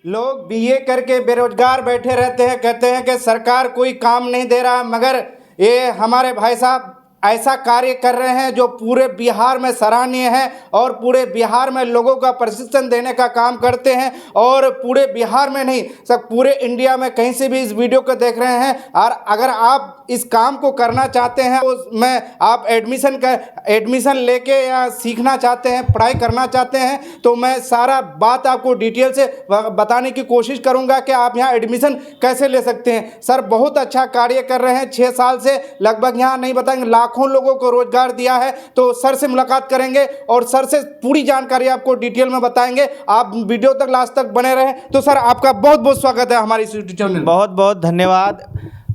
लोग बीए करके बेरोजगार बैठे रहते हैं, कहते हैं कि सरकार कोई काम नहीं दे रहा, मगर ये हमारे भाई साहब ऐसा कार्य कर रहे हैं जो पूरे बिहार में सराहनीय है और पूरे बिहार में लोगों का प्रशिक्षण देने का काम करते हैं। और पूरे बिहार में नहीं, सब पूरे इंडिया में कहीं से भी इस वीडियो को देख रहे हैं। और अगर आप इस काम को करना चाहते हैं तो मैं आप एडमिशन लेके या सीखना चाहते हैं, पढ़ाई करना चाहते हैं, तो मैं सारा बात आपको डिटेल से बताने की कोशिश करूंगा कि आप यहाँ एडमिशन कैसे ले सकते हैं। सर बहुत अच्छा कार्य कर रहे हैं, 6 साल से लगभग यहाँ नहीं बताएंगे लाखों लोगों को रोजगार दिया है। तो सर से मुलाकात करेंगे और सर से पूरी जानकारी आपको डिटेल में बताएंगे। आप वीडियो तक लास्ट तक बने रहें। तो सर आपका बहुत बहुत स्वागत है हमारी इस यूट्यूब चैनल में। बहुत बहुत धन्यवाद।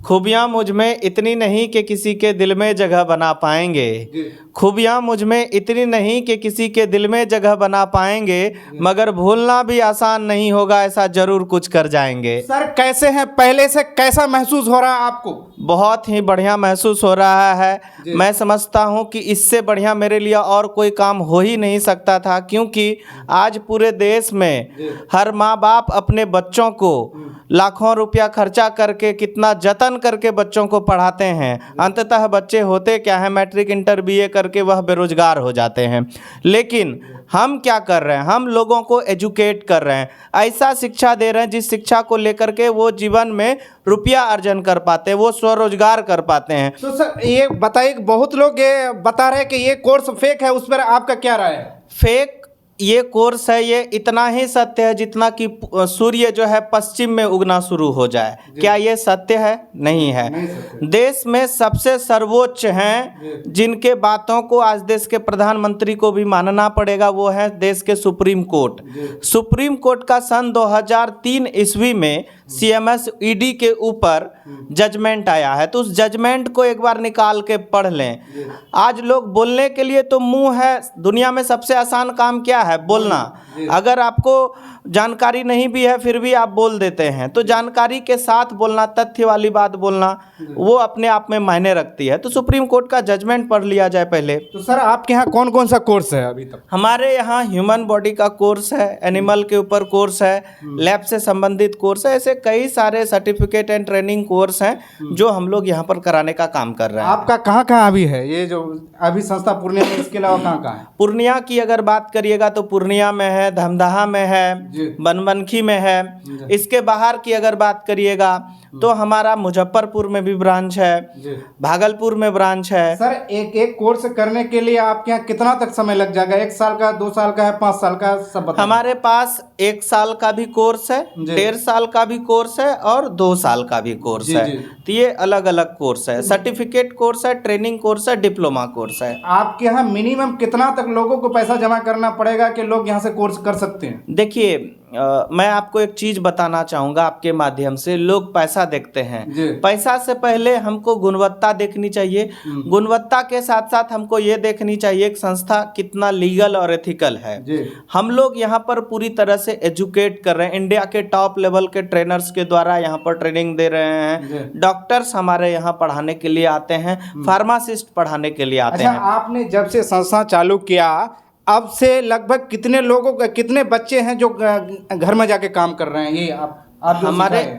खूबियाँ मुझ में इतनी नहीं कि किसी के दिल में जगह बना पाएंगे, खूबियाँ मुझ में इतनी नहीं कि किसी के दिल में जगह बना पाएंगे, मगर भूलना भी आसान नहीं होगा, ऐसा जरूर कुछ कर जाएंगे। सर कैसे हैं, पहले से कैसा महसूस हो रहा है आपको? बहुत ही बढ़िया महसूस हो रहा है। मैं समझता हूँ कि इससे बढ़िया मेरे लिए और कोई काम हो ही नहीं सकता था, क्योंकि आज पूरे देश में हर माँ बाप अपने बच्चों को लाखों रुपया खर्चा करके, कितना जतन करके बच्चों को पढ़ाते हैं। अंततः बच्चे होते क्या है, मैट्रिक इंटर बीए करके वह बेरोजगार हो जाते हैं। लेकिन हम क्या कर रहे हैं, हम लोगों को एजुकेट कर रहे हैं, ऐसा शिक्षा दे रहे हैं जिस शिक्षा को लेकर के वो जीवन में रुपया अर्जन कर पाते हैं, वो स्वरोजगार कर पाते हैं। तो सर ये बताइए, बहुत लोग ये बता रहे हैं कि ये कोर्स फेक है, उस पर आपका क्या राय है? फेक ये कोर्स है, ये इतना ही सत्य है जितना कि सूर्य जो है पश्चिम में उगना शुरू हो जाए। क्या ये सत्य है? नहीं है। देश में सबसे सर्वोच्च हैं जिनके बातों को आज देश के प्रधानमंत्री को भी मानना पड़ेगा, वो है देश के सुप्रीम कोर्ट। सुप्रीम कोर्ट का सन 2003 ईस्वी में CMS ED के ऊपर जजमेंट आया है, तो उस जजमेंट को एक बार निकाल के पढ़ लें। आज लोग बोलने के लिए तो मुंह है, दुनिया में सबसे आसान काम क्या है? बोलना। अगर आपको जानकारी नहीं भी है फिर भी आप बोल देते हैं, तो जानकारी के साथ बोलना, तथ्य वाली बात बोलना, वो अपने आप में मायने रखती है। तो सुप्रीम कोर्ट का जजमेंट पढ़ लिया जाए पहले। तो सर आपके यहाँ कौन कौन सा कोर्स है अभी तक? हमारे यहाँ ह्यूमन बॉडी का कोर्स है, एनिमल के ऊपर कोर्स है, लैब से संबंधित कोर्स है, ऐसे कई सारे सर्टिफिकेट एंड ट्रेनिंग कोर्स हैं जो हम लोग यहाँ पर कराने का काम कर रहे हैं। आपका कहाँ कहाँ अभी है ये जो अभी संस्था पूर्णिया में, इसके अलावा कहाँ कहाँ है? पूर्णिया की अगर बात करिएगा तो पूर्णिया में है, धमदाहा में है, बनमनखी में है। इसके बाहर की अगर बात करिएगा तो हमारा मुजफ्फरपुर में भी ब्रांच है, भागलपुर में ब्रांच है। सर एक कोर्स करने के लिए आपके यहाँ कितना तक समय लग जाएगा? 1 साल का, 2 साल का है, 5 साल का, सब बताइए। हमारे पास 1 साल का भी कोर्स है, 1.5 साल का भी कोर्स है और 2 साल का भी कोर्स है। तो ये अलग अलग कोर्स है, सर्टिफिकेट कोर्स है, ट्रेनिंग कोर्स है, डिप्लोमा कोर्स है। आपके यहाँ मिनिमम कितना तक लोगों को पैसा जमा करना पड़ेगा कि लोग यहाँ से कोर्स कर सकते हैं? देखिए, मैं आपको एक चीज बताना चाहूँगा आपके माध्यम से। लोग पैसा देखते हैं, पैसा से पहले हमको गुणवत्ता देखनी चाहिए। गुणवत्ता के साथ साथ हमको ये देखनी चाहिए कि संस्था कितना लीगल और एथिकल है। हम लोग यहाँ पर पूरी तरह से एजुकेट कर रहे हैं, इंडिया के टॉप लेवल के ट्रेनर्स के द्वारा यहाँ पर ट्रेनिंग दे रहे हैं। डॉक्टर्स हमारे यहाँ पढ़ाने के लिए आते हैं, फार्मासिस्ट पढ़ाने के लिए आते हैं। आपने जब से संस्था चालू किया अब से लगभग कितने लोगों का, कितने बच्चे हैं जो घर में जाके काम कर रहे हैं? ये आप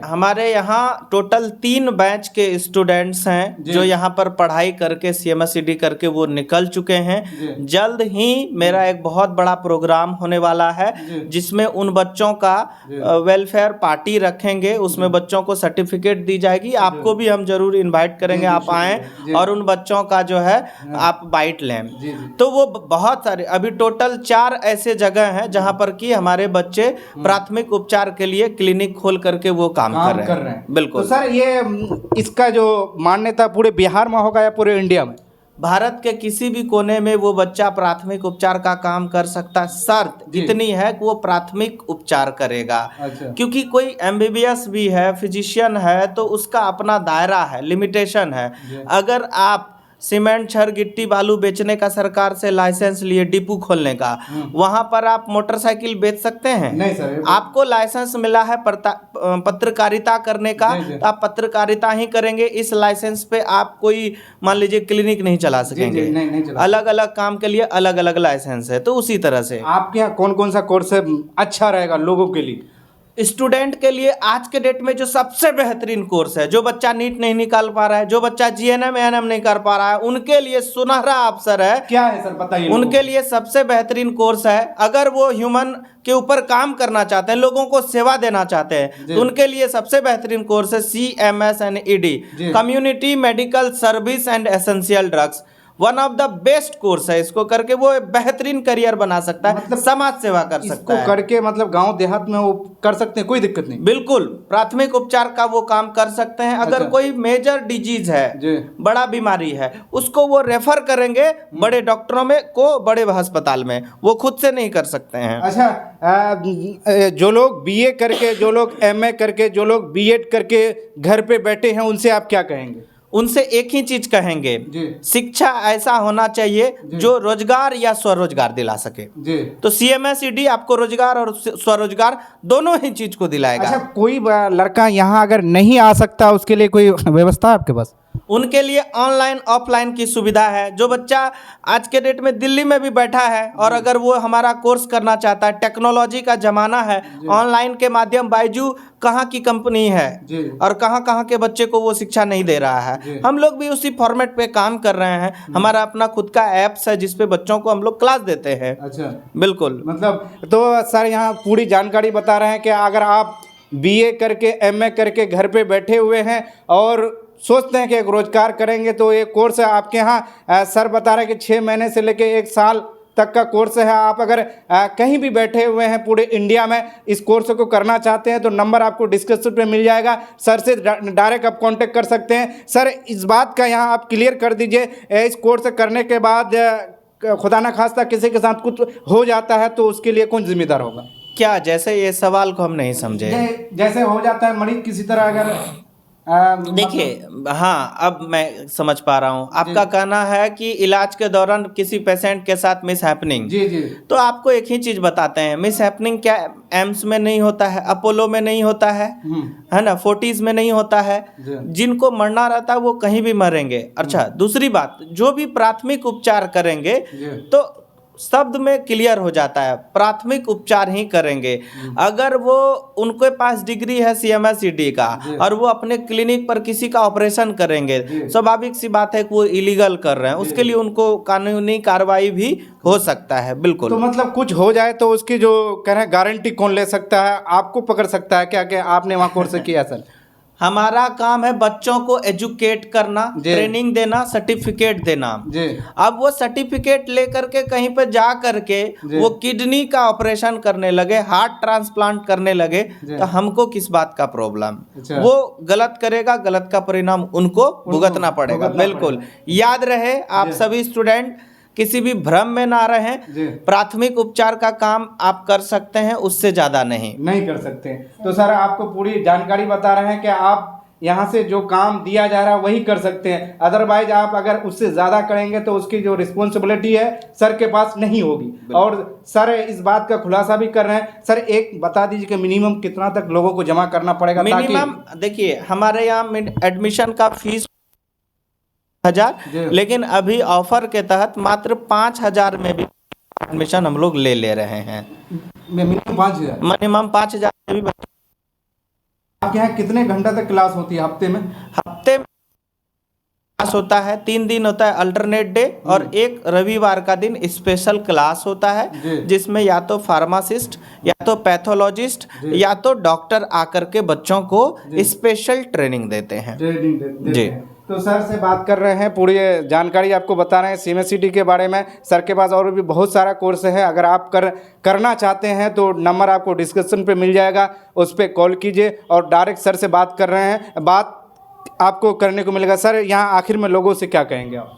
हमारे यहाँ टोटल 3 बैच के स्टूडेंट्स हैं जो यहाँ पर पढ़ाई करके CMS ED करके वो निकल चुके हैं। जल्द ही मेरा एक बहुत बड़ा प्रोग्राम होने वाला है जिसमें उन बच्चों का वेलफेयर पार्टी रखेंगे, उसमें बच्चों को सर्टिफिकेट दी जाएगी। आपको भी हम जरूर इनवाइट करेंगे, आप आएँ और उन बच्चों का जो है आप बाइट लें। तो वो बहुत सारे, अभी टोटल 4 ऐसे जगह हैं जहाँ पर कि हमारे बच्चे प्राथमिक उपचार के लिए क्लिनिक करके वो काम कर रहे हैं। बिल्कुल। तो सर ये इसका जो मान्यता पूरे बिहार में होगा या पूरे इंडिया में? भारत के किसी भी कोने में वो बच्चा प्राथमिक उपचार का काम कर सकता है, शर्त इतनी है कि वो प्राथमिक उपचार करेगा। क्योंकि कोई MBBS भी है, फिजिशियन है, तो उसका अपना दायरा है, लिमिटेशन है। अगर आप सीमेंट, छड़, गिट्टी, बालू बेचने का सरकार से लाइसेंस लिए, डिपो खोलने का, वहां पर आप मोटरसाइकिल बेच सकते हैं? नहीं सर। आपको लाइसेंस मिला है पत्रकारिता करने का, तो आप पत्रकारिता ही करेंगे। इस लाइसेंस पे आप कोई मान लीजिए क्लिनिक नहीं चला सकेंगे। नहीं चला। अलग अलग काम के लिए अलग अलग लाइसेंस है। तो उसी तरह से आपके यहाँ कौन कौन सा कोर्स है अच्छा रहेगा लोगों के लिए? स्टूडेंट के लिए आज के डेट में जो सबसे बेहतरीन कोर्स है, जो बच्चा नीट नहीं निकाल पा रहा है, जो बच्चा जीएनएम एएनएम नहीं कर पा रहा है, उनके लिए सुनहरा अवसर है। क्या है सर, बताइए। उनके लिए सबसे बेहतरीन कोर्स है। अगर वो ह्यूमन के ऊपर काम करना चाहते हैं, लोगों को सेवा देना चाहते हैं, तो उनके लिए सबसे बेहतरीन कोर्स है CMSNED, community medical service and essential drugs. One of the best course है। इसको करके वो बेहतरीन करियर बना सकता है, मतलब समाज सेवा कर सकता है। इसको करके मतलब गांव देहात में वो कर सकते हैं, कोई दिक्कत नहीं। बिल्कुल, प्राथमिक उपचार का वो काम कर सकते हैं। अगर कोई मेजर डिजीज है, बड़ा बीमारी है, उसको वो रेफर करेंगे बड़े डॉक्टरों में को, बड़े अस्पताल में, वो खुद से नहीं कर सकते हैं। अच्छा, जो लोग BA करके, जो लोग MA करके, जो लोग B.Ed करके घर पे बैठे हैं, उनसे आप क्या कहेंगे? उनसे एक ही चीज कहेंगे, शिक्षा ऐसा होना चाहिए जो रोजगार या स्वरोजगार दिला सके। तो CMSED आपको रोजगार और स्वरोजगार दोनों ही चीज को दिलाएगा। अच्छा, कोई लड़का यहाँ अगर नहीं आ सकता, उसके लिए कोई व्यवस्था है आपके पास? उनके लिए ऑनलाइन ऑफलाइन की सुविधा है। जो बच्चा आज के डेट में दिल्ली में भी बैठा है और अगर वो हमारा कोर्स करना चाहता है, टेक्नोलॉजी का जमाना है, ऑनलाइन के माध्यम बायजू कहाँ की कंपनी है और कहाँ कहाँ के बच्चे को वो शिक्षा नहीं दे रहा है। हम लोग भी उसी फॉर्मेट पे काम कर रहे हैं। हमारा अपना खुद का ऐप्स है जिसपे बच्चों को हम लोग क्लास देते हैं। अच्छा, बिल्कुल। मतलब तो सर यहाँ पूरी जानकारी बता रहे हैं कि अगर आप BA करके MA करके घर पे बैठे हुए हैं और सोचते हैं कि एक रोजगार करेंगे, तो ये कोर्स है आपके यहाँ। सर बता रहे हैं कि 6 महीने से लेके 1 साल तक का कोर्स है। आप अगर कहीं भी बैठे हुए हैं पूरे इंडिया में, इस कोर्स को करना चाहते हैं तो नंबर आपको डिस्क्रिप्शन पे मिल जाएगा। सर से डायरेक्ट आप कांटेक्ट कर सकते हैं। सर, इस बात का यहाँ आप क्लियर कर दीजिए, इस कोर्स करने के बाद खुदा न खास्ता किसी के साथ कुछ हो जाता है तो उसके लिए कौन जिम्मेदार होगा? क्या, जैसे ये सवाल को हम नहीं समझे। जैसे हो जाता है मरीज किसी तरह, अगर देखिए, हाँ, अब मैं समझ पा रहा हूँ। आपका कहना है कि इलाज के दौरान किसी पेशेंट के साथ मिस हैपनिंग। जी। तो आपको एक ही चीज बताते हैं, मिस हैपनिंग क्या एम्स में नहीं होता है, अपोलो में नहीं होता है ना, फोर्टिस में नहीं होता है। जिनको मरना रहता है वो कहीं भी मरेंगे। अच्छा, दूसरी बात, जो भी प्राथमिक उपचार करेंगे तो शब्द में क्लियर हो जाता है, प्राथमिक उपचार ही करेंगे। अगर वो उनके पास डिग्री है CMSED का और वो अपने क्लिनिक पर किसी का ऑपरेशन करेंगे, स्वाभाविक सी बात है कि वो इलीगल कर रहे हैं, उसके लिए उनको कानूनी कार्रवाई भी हो सकता है। बिल्कुल। तो मतलब कुछ हो जाए तो उसकी जो कह रहे हैं गारंटी कौन ले सकता है? आपको पकड़ सकता है क्या कि आपने वहाँ कोर्स किया? सर, हमारा काम है बच्चों को एजुकेट करना, ट्रेनिंग देना, सर्टिफिकेट देना। अब वो सर्टिफिकेट लेकर के कहीं पे जा करके वो किडनी का ऑपरेशन करने लगे, हार्ट ट्रांसप्लांट करने लगे, तो हमको किस बात का प्रॉब्लम? वो गलत करेगा, गलत का परिणाम उनको भुगतना पड़ेगा। बिल्कुल याद रहे, आप सभी स्टूडेंट किसी भी भ्रम में ना रहें। प्राथमिक उपचार का काम आप कर सकते हैं, उससे ज़्यादा नहीं कर सकते। तो सर, आपको पूरी जानकारी बता रहे हैं कि आप यहाँ से जो काम दिया जा रहा है वही कर सकते हैं, अदरवाइज आप अगर उससे ज़्यादा करेंगे तो उसकी जो रिस्पॉन्सिबिलिटी है सर के पास नहीं होगी। और सर इस बात का खुलासा भी कर रहे हैं। सर, एक बता दीजिए कि मिनिमम कितना तक लोगों को जमा करना पड़ेगा? मिनिमम देखिए, हमारे यहाँ एडमिशन का फीस 1000, लेकिन अभी ऑफर के तहत मात्र 5000 में भी एडमिशन हम लोग ले रहे हैं। मिनिमम 5000 में भी। आपके यहाँ कितने घंटा तक क्लास होती है हफ्ते में? हफ्ते में क्लास होता है 3 दिन होता है अल्टरनेट डे, और एक रविवार का दिन स्पेशल क्लास होता है जिसमें या तो फार्मासिस्ट या तो पैथोलॉजिस्ट या तो डॉक्टर आकर के बच्चों को स्पेशल ट्रेनिंग देते हैं। जी। तो सर से बात कर रहे हैं, पूरी जानकारी आपको बता रहे हैं CMSED के बारे में। सर के पास और भी बहुत सारा कोर्स है, अगर आप करना चाहते हैं तो नंबर आपको डिस्क्रिप्शन पे मिल जाएगा, उस पर कॉल कीजिए और डायरेक्ट सर से बात कर रहे हैं, बात आपको करने को मिलेगा। सर, यहाँ आखिर में लोगों से क्या कहेंगे आप?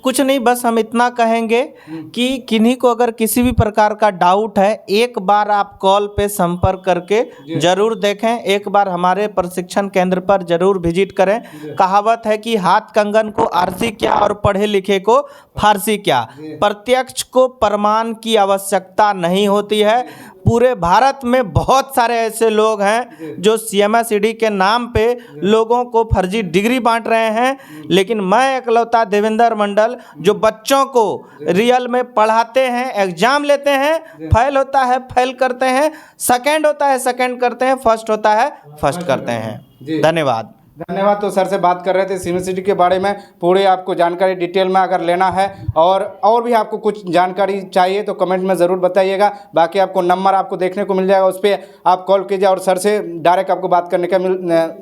कुछ नहीं, बस हम इतना कहेंगे कि किन्हीं को अगर किसी भी प्रकार का डाउट है, एक बार आप कॉल पे संपर्क करके जरूर देखें, एक बार हमारे प्रशिक्षण केंद्र पर जरूर विजिट करें। कहावत है कि हाथ कंगन को आरसी क्या और पढ़े लिखे को फारसी क्या। प्रत्यक्ष को प्रमाण की आवश्यकता नहीं होती है, पूरे भारत में बहुत सारे ऐसे लोग हैं जो CMSED के नाम पे लोगों को फर्जी डिग्री बांट रहे हैं, लेकिन मैं इकलौता देवेंद्र मंडल जो बच्चों को रियल में पढ़ाते हैं, एग्जाम लेते हैं, फेल होता है फेल करते हैं, सेकंड होता है सेकंड करते हैं, फर्स्ट होता है फर्स्ट करते हैं। धन्यवाद। धन्यवाद। तो सर से बात कर रहे थे CMSED के बारे में, पूरी आपको जानकारी डिटेल में अगर लेना है और भी आपको कुछ जानकारी चाहिए तो कमेंट में ज़रूर बताइएगा। बाकी आपको नंबर आपको देखने को मिल जाएगा, उस पर आप कॉल कीजिए और सर से डायरेक्ट आपको बात करने का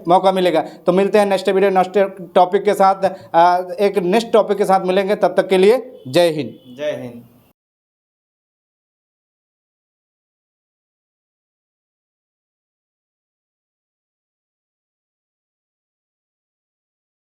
मौका मिलेगा। तो मिलते हैं नेक्स्ट वीडियो नेक्स्ट टॉपिक के साथ, एक नेक्स्ट टॉपिक के साथ मिलेंगे। तब तक के लिए जय हिंद। जय हिंद।